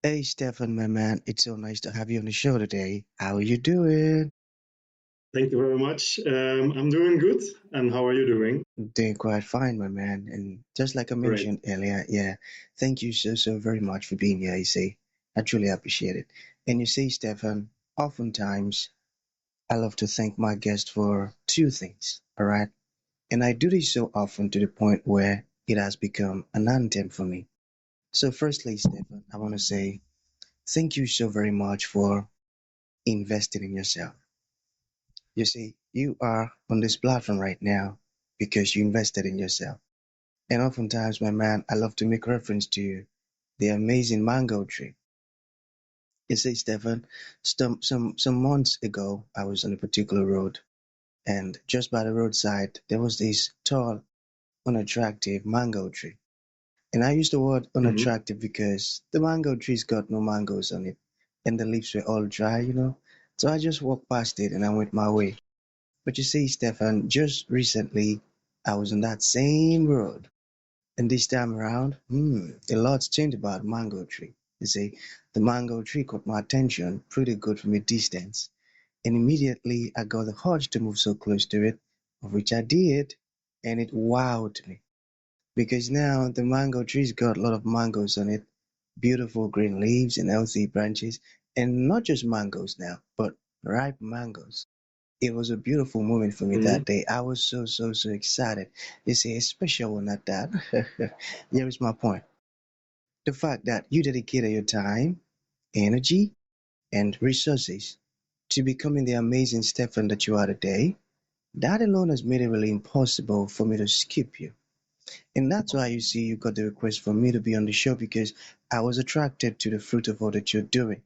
Hey Stefan, my man, it's so nice to have you on the show today. How are you doing? Thank you very much. I'm doing good. And how are you doing? Doing quite fine, my man. And just like I Great. mentioned earlier, yeah, thank you so very much for being here. You see, I truly appreciate it. And you see, Stefan, oftentimes I love to thank my guest for two things. All right, and I do this so often to the point where it has become an anthem for me. So, firstly, Stefan, I want to say thank you so very much for investing in yourself. You see, you are on this platform right now because you invested in yourself. And oftentimes, my man, I love to make reference to the amazing mango tree. You see, Stefan, some months ago, I was on a particular road, and just by the roadside, there was this tall, unattractive mango tree. And I use the word hmm unattractive because the mango tree's got no mangoes on it, and the leaves were all dry. So I just walked past it and I went my way. But you see, Stefan, just recently I was on that same road, and this time around, a lot's changed about the mango tree. You see, the mango tree caught my attention pretty good from a distance, and immediately I got the urge to move so close to it, of which I did, and it wowed me. Because now the mango tree's got a lot of mangoes on it, beautiful green leaves and healthy branches, and not just mangoes now, but ripe mangoes. It was a beautiful moment for me hmm that day. I was so excited. You see, a special one at that. Here is my point. The fact that you dedicated your time, energy, and resources to becoming the amazing Stefan that you are today, that alone has made it really impossible for me to skip you. And that's why you see you got the request for me to be on the show because I was attracted to the fruit of all that you're doing,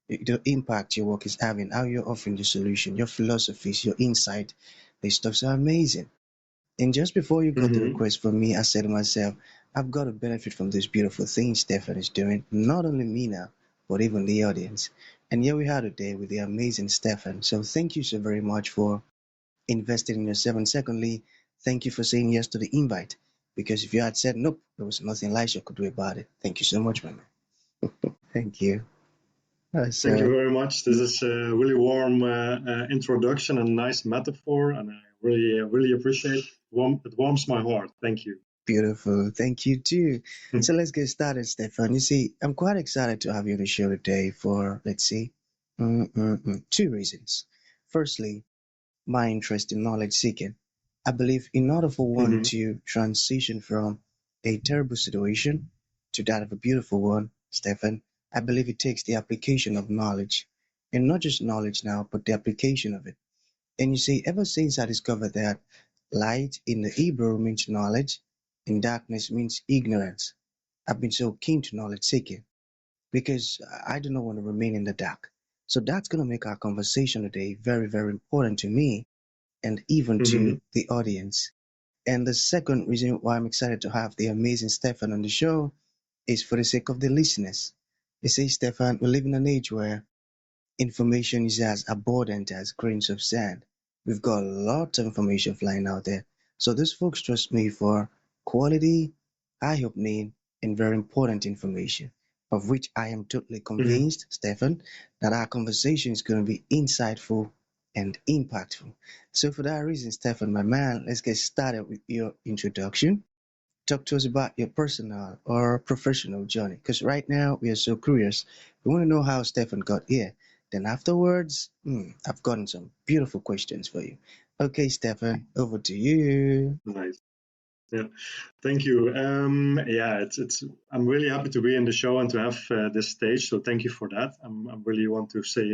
the impact your work is having, how you're offering the solution, your philosophies, your insight. These stuff's are amazing. And just before you got the hmm request from me, I said to myself, I've got to benefit from this beautiful thing Stefan is doing, not only me now, but even the audience. And here we are today with the amazing Stefan. So thank you so very much for investing in yourself. And secondly, thank you for saying yes to the invite. Because if you had said nope, there was nothing Elisha could do about it. Thank you so much, my man. Thank you. Thank you So very much. This is a really warm introduction and nice metaphor, and I really appreciate it. It warms my heart. Thank you. beautiful. Thank you too. So let's get started, Stefan. You see, I'm quite excited to have you on the show today for, let's see, two reasons. Firstly, my interest in knowledge seeking. I believe in order for one hmm to transition from a terrible situation to that of a beautiful one, Stefan, I believe it takes the application of knowledge. And not just knowledge now, but the application of it. And you see, ever since I discovered that light in the Hebrew means knowledge and darkness means ignorance, I've been so keen to knowledge seeking because I do not want to remain in the dark. So that's going to make our conversation today very important to me and even hmm to the audience. And the second reason why I'm excited to have the amazing Stefan on the show is for the sake of the listeners. You see, Stefan, we live in an age where information is as abundant as grains of sand. We've got lots of information flying out there. So these folks trust me for quality, eye-opening, and very important information, of which I am totally hmm convinced, Stefan, that our conversation is going to be insightful and impactful. So for that reason, Stefan, my man, let's get started with your introduction. Talk to us about your personal or professional journey. Because right now we are so curious. We want to know how Stefan got here. Then afterwards, I've gotten some beautiful questions for you. Okay, Stefan, over to you. Nice. Yeah. Thank you. Yeah, it's. I'm really happy to be in the show and to have this stage. So thank you for that. I really want to say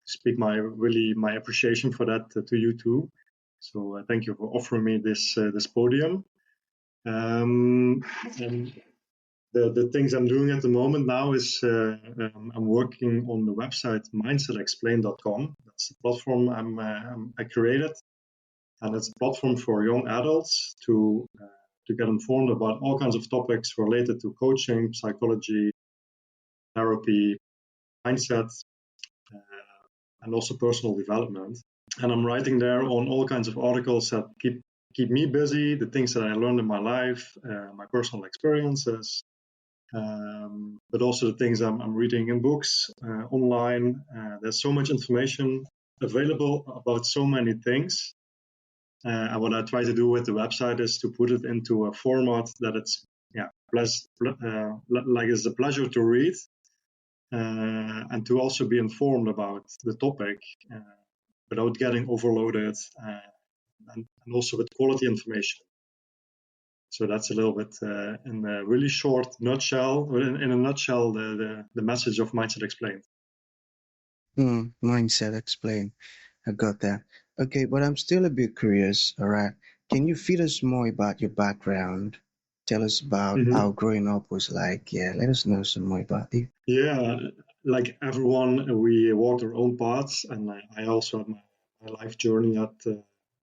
speak my appreciation for that to you too. So thank you for offering me this podium. And the things I'm doing at the moment now is I'm working on the website mindsetexplain.com. That's the platform I created, and it's a platform for young adults to get informed about all kinds of topics related to coaching, psychology, therapy, mindset, uh, and also personal development. And I'm writing there on all kinds of articles that keep me busy, the things that I learned in my life, my personal experiences, but also the things I'm reading in books, online. There's so much information available about so many things. And what I try to do with the website is to put it into a format that it's like it's a pleasure to read, and to also be informed about the topic without getting overloaded, and also with quality information. So that's a little bit in a really short nutshell, in a nutshell, the message of Mindset Explained. Mindset explained. I got that. Okay, but I'm still a bit curious, all right? Can you feed us more about your background? Tell us about Mm-hmm. how growing up was like. Yeah, let us know some more about you. Yeah, like everyone, we walked our own paths, and I also had my life journey that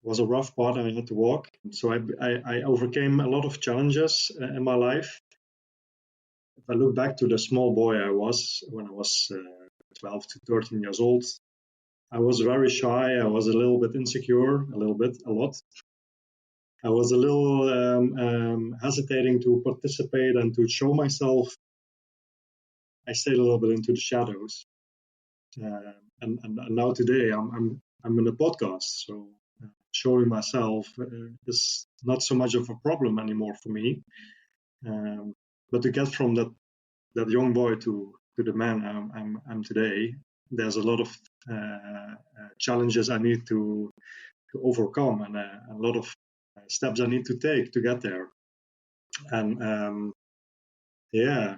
was a rough path I had to walk. So I overcame a lot of challenges in my life. If I look back to the small boy I was when I was 12 to 13 years old, I was very shy. I was a little bit insecure, a lot. I was a little hesitating to participate and to show myself. I stayed a little bit into the shadows. And now today I'm in a podcast, so showing myself is not so much of a problem anymore for me. But to get from that young boy to the man I'm today, there's a lot of challenges I need to overcome, and a lot of steps I need to take to get there. And yeah,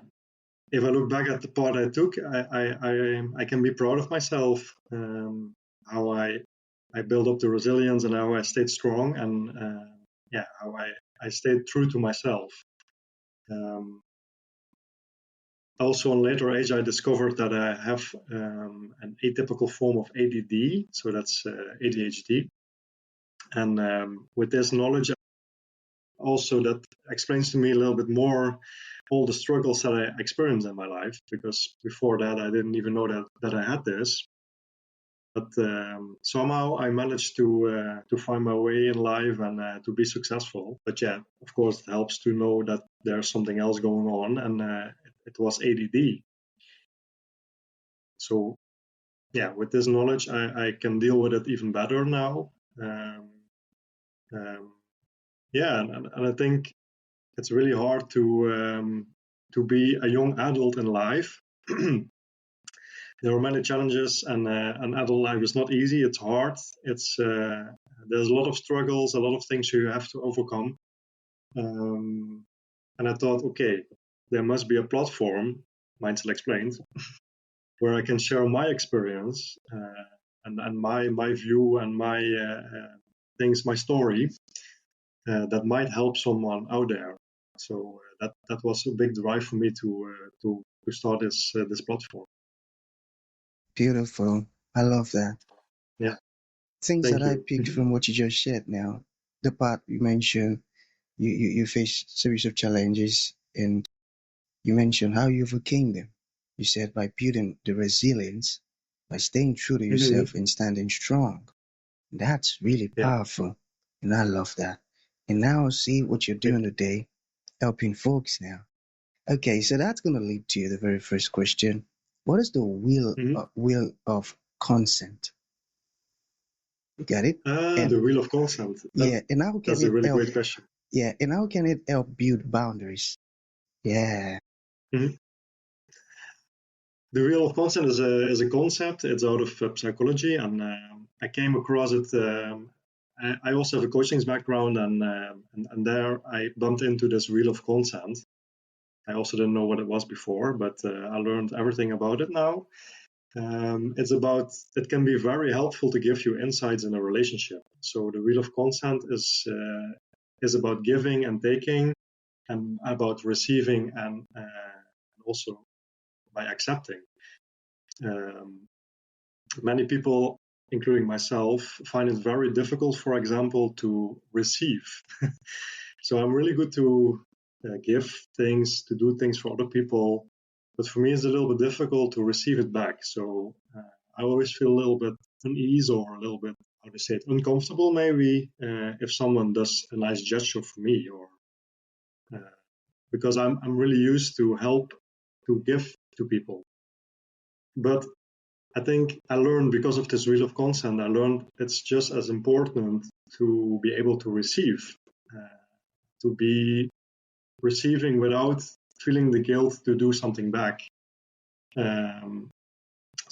if I look back at the part I took, I can be proud of myself, how I built up the resilience and how I stayed strong, and how I stayed true to myself. Also, in later age, I discovered that I have an atypical form of ADD, so that's ADHD. And with this knowledge, also that explains to me a little bit more all the struggles that I experienced in my life, because before that I didn't even know that I had this. But somehow I managed to find my way in life and to be successful. But yeah, of course, it helps to know that there's something else going on, and it was ADD. So yeah, with this knowledge, I can deal with it even better now. Yeah, and I think it's really hard to be a young adult in life. There are many challenges, and an adult life is not easy. It's hard. There's a lot of struggles, a lot of things you have to overcome. And I thought, okay, there must be a platform, Mindset Explained, where I can share my experience and my view and my things, my story that might help someone out there. So that was a big drive for me to start this platform. Beautiful. I love that. Yeah, Things that thank I you. picked from what you just shared now. The part you mentioned, you faced a series of challenges and you mentioned how you overcame them. You said by building the resilience, by staying true to yourself and standing strong. That's really Yeah. powerful. And I love that. And now see what you're doing today, helping folks now. Okay, so that's going to lead to the very first question. What is the Mm-hmm. will of consent? You get it? And The wheel of consent. yeah, and how can That's a it really help? great question. Yeah, and how can it help build boundaries? Yeah, Mm-hmm. The wheel of consent is a concept. It's out of psychology, and I came across it. I also have a coaching background, and there I bumped into this wheel of consent. I also didn't know what it was before, but I learned everything about it now. It can be very helpful to give you insights in a relationship. So the wheel of consent is about giving and taking, and about receiving, and also by accepting. Um, Many people, including myself, find it very difficult, for example, to receive. So I'm really good to give things, to do things for other people, but for me it's a little bit difficult to receive it back. So I always feel a little bit unease, or a little bit, how to say it, uncomfortable maybe, if someone does a nice gesture for me, or because I'm really used to to give to people. But I think I learned, because of this wheel of consent, I learned it's just as important to be able to receive, to be receiving without feeling the guilt to do something back.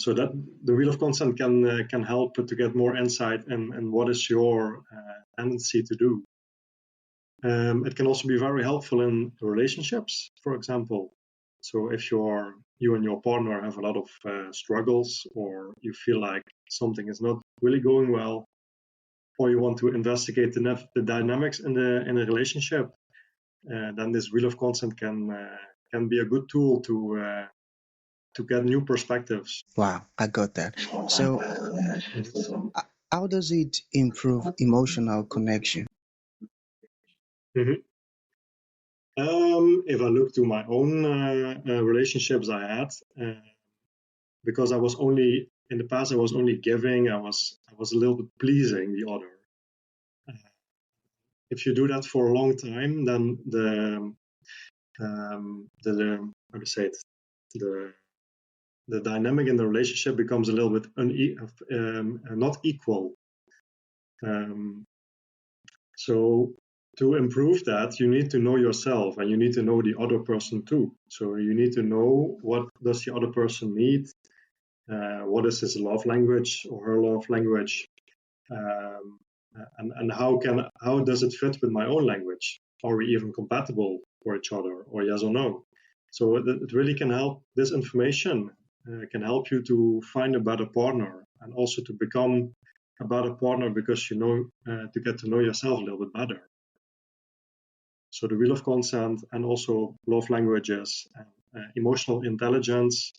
So that the wheel of consent can help to get more insight in what is your tendency to do. It can also be very helpful in relationships, for example. So if you and your partner have a lot of struggles, or you feel like something is not really going well, or you want to investigate the dynamics in a relationship, then this wheel of consent can be a good tool to get new perspectives. Wow, I got that. So, how does it improve emotional connection? Mhm. If I look to my own relationships I had, because I was only in the past, I was only giving. I was a little bit pleasing the other. If you do that for a long time, then the how to say it, the the dynamic in the relationship becomes a little bit not equal. Um, so to improve that, you need to know yourself, and you need to know the other person too. So you need to know, what does the other person need, what is his love language or her love language, um, and how does it fit with my own language? Are we even compatible for each other, or yes or no? So it really can help. This information can help you to find a better partner, and also to become a better partner, because you know, to get to know yourself a little bit better. So the wheel of consent, and also love languages and emotional intelligence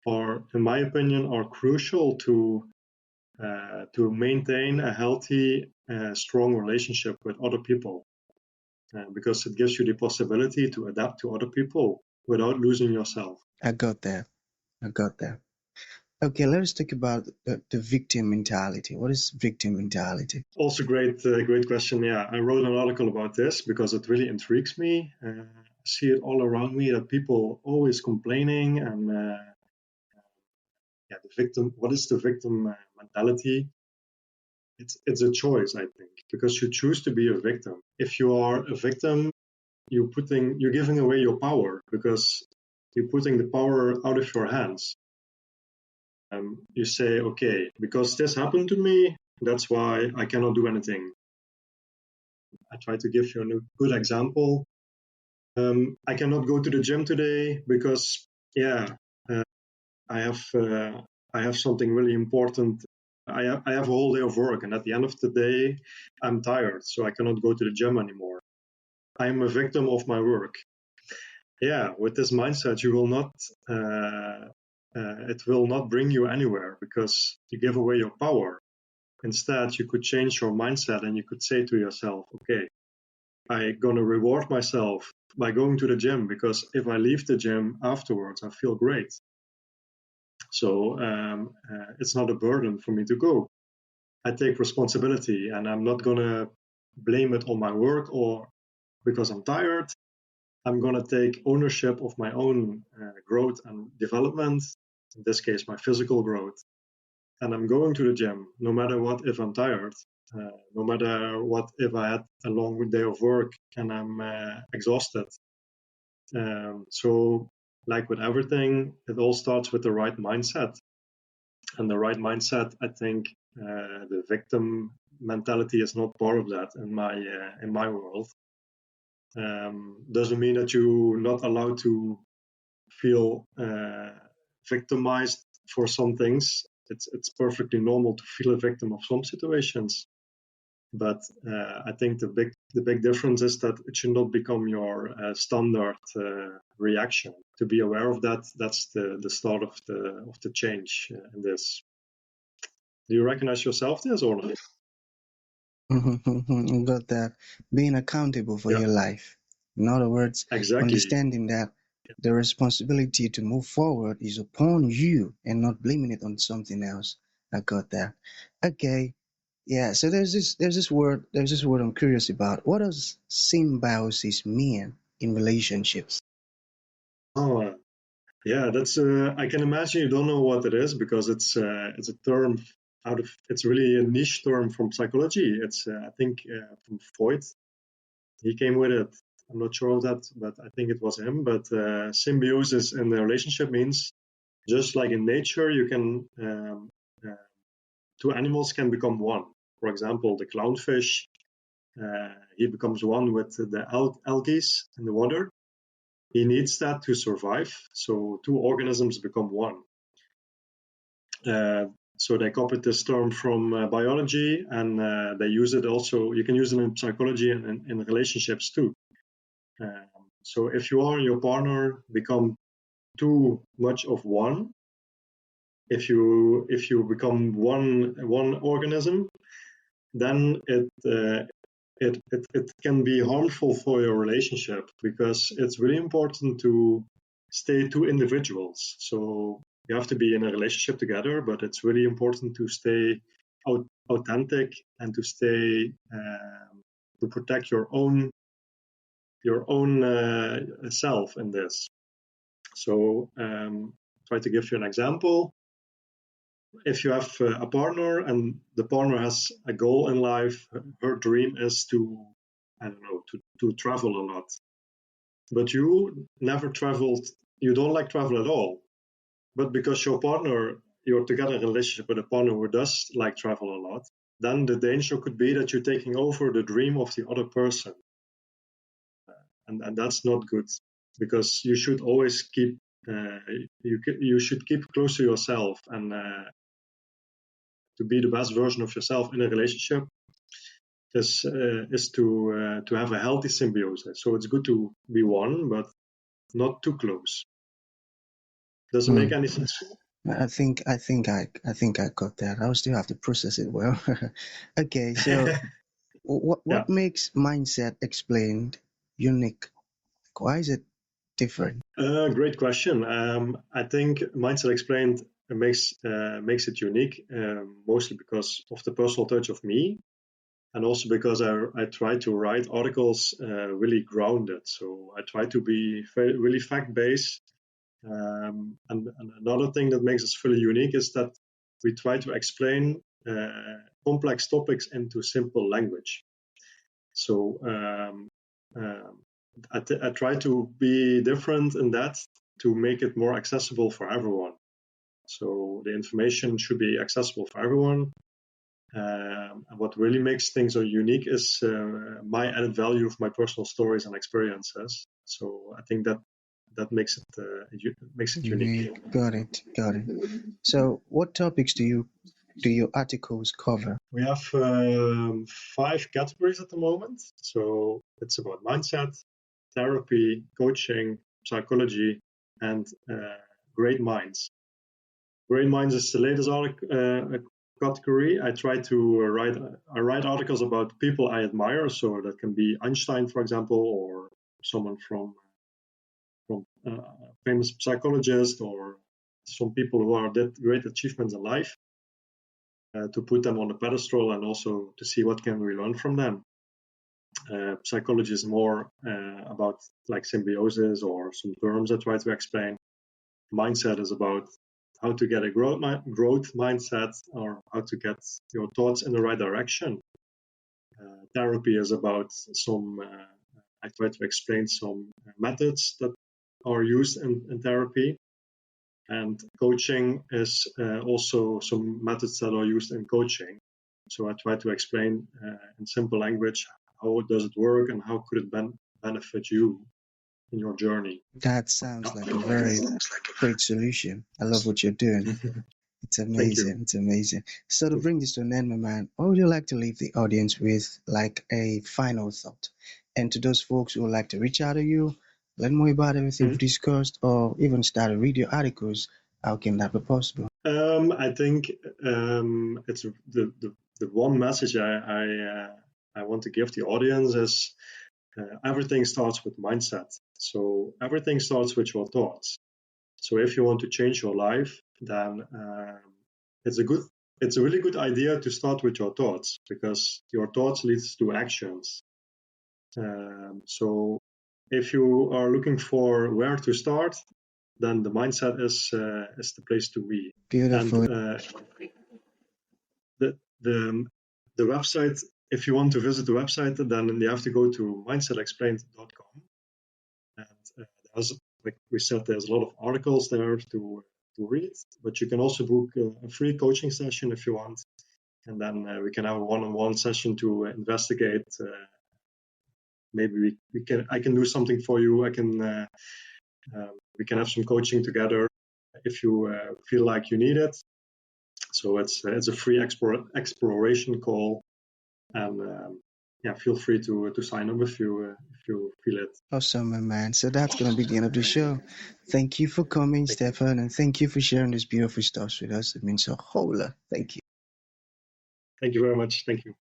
are, in my opinion, are crucial to maintain a healthy, strong relationship with other people, because it gives you the possibility to adapt to other people without losing yourself. I got that. I got that. Okay, let's talk about the victim mentality. What is victim mentality? Also, great question. Yeah, I wrote an article about this because it really intrigues me. I see it all around me, that people always complaining, and yeah, the victim. What is the victim mentality? It's a choice, I think, because you choose to be a victim. If you are a victim, you're giving away your power, because you're putting the power out of your hands. You say, okay, because this happened to me, that's why I cannot do anything. I try to give you a good example. I cannot go to the gym today because, yeah, I have I have something really important. I have a whole day of work, and at the end of the day, I'm tired, so I cannot go to the gym anymore. I am a victim of my work. Yeah, with this mindset, you will not. It will not bring you anywhere, because you give away your power. Instead, you could change your mindset, and you could say to yourself, okay, I'm going to reward myself by going to the gym, because if I leave the gym afterwards, I feel great. So it's not a burden for me to go. I take responsibility, and I'm not going to blame it on my work, or because I'm tired. I'm going to take ownership of my own growth and development, in this case, my physical growth. And I'm going to the gym, no matter what, if I'm tired, no matter what, if I had a long day of work and I'm exhausted. So, like with everything, it all starts with the right mindset. And the right mindset, I think, the victim mentality is not part of that in my world. Doesn't mean that you're not allowed to feel victimized for some things. It's perfectly normal to feel a victim of some situations, but I think the big difference is that it should not become your standard reaction. To be aware of that, that's the start of the change in this. Do you recognize yourself this or not? Got that. Being accountable for Yeah, your life. In other words, exactly. understanding that the responsibility to move forward is upon you and not blaming it on something else. I got that. Okay. Yeah, so there's this word I'm curious about. What does symbiosis mean in relationships? Oh, Yeah, that's. I can imagine you don't know what it is because it's a term out of. It's really a niche term from psychology. It's I think from Freud. He came with it. I'm not sure of that, but I think it was him. But symbiosis in the relationship means just like in nature, you can two animals can become one. For example, the clownfish, he becomes one with the algae in the water. He needs that to survive. So two organisms become one. So they copied this term from biology, and they use it also. You can use it in psychology and in relationships too. So if you and your partner become too much of one, if you become one organism, then it can be harmful for your relationship because it's really important to stay two individuals. So you have to be in a relationship together, but it's really important to stay authentic and to stay to protect your own self in this. So try to give you an example. If you have a partner and the partner has a goal in life, her dream is to, I don't know, to travel a lot. But you never traveled, you don't like travel at all. But because your partner, you're together in a relationship with a partner who does like travel a lot, then the danger could be that you're taking over the dream of the other person. And that's not good because you should always keep, you should keep close to yourself and to be the best version of yourself in a relationship is to have a healthy symbiosis. So it's good to be one, but not too close. Does it make Hmm. any sense? I think I got that. I'll still have to process it well. Okay, so Yeah. what makes mindset explained unique? Why is it different? Great question. I think Mindset Explained makes it unique, mostly because of the personal touch of me, and also because I try to write articles really grounded. So I try to be really fact based. And another thing that makes us really unique is that we try to explain complex topics into simple language. So I try to be different in that to make it more accessible for everyone. So the information should be accessible for everyone. And what really makes things unique is my added value of my personal stories and experiences. So I think that makes it unique. Unique. Got it. Got it. So, what topics do your articles cover? We have 5 categories at the moment. So it's about mindset, therapy, coaching, psychology, and great minds. Great minds is the latest category. I write articles about people I admire. So that can be Einstein, for example, or someone from famous psychologist, or some people who are did great achievements in life. To put them on the pedestal and also to see what can we learn from them. Psychology is more about like symbiosis or some terms I try to explain. Mindset is about how to get a growth mindset or how to get your thoughts in the right direction. Therapy is about I try to explain some methods that are used in therapy. And coaching is also some methods that are used in coaching. So I try to explain in simple language how does it work and how could it benefit you in your journey. That sounds like a very great solution. I love what you're doing. It's Thank you. amazing. It's amazing. So to bring this to an end, my man, what would you like to leave the audience with, like a final thought? And to those folks who would like to reach out to you, learn more about everything we've Mhm. discussed, or even start a radio articles, how can that be possible? I think it's the one message I want to give the audience is everything starts with mindset. So everything starts with your thoughts. So if you want to change your life, then it's a good, it's a really good idea to start with your thoughts because your thoughts leads to actions. So if you are looking for where to start, then the mindset is the place to be. And Beautiful. the website, if you want to visit the website, then you have to go to mindsetexplained.com. And there's, like we said, there's a lot of articles there to read, but you can also book a free coaching session if you want. And then we can have a one-on-one session to investigate. Maybe I can do something for you. We can have some coaching together if you feel like you need it. So it's a free exploration call, and feel free to sign up if you feel it. Awesome, my man. So that's going to be the end of the show. Thank you for coming, Thank you. Stefan, and thank you for sharing this beautiful stuff with us. It means a whole lot. Thank you. Thank you very much. Thank you.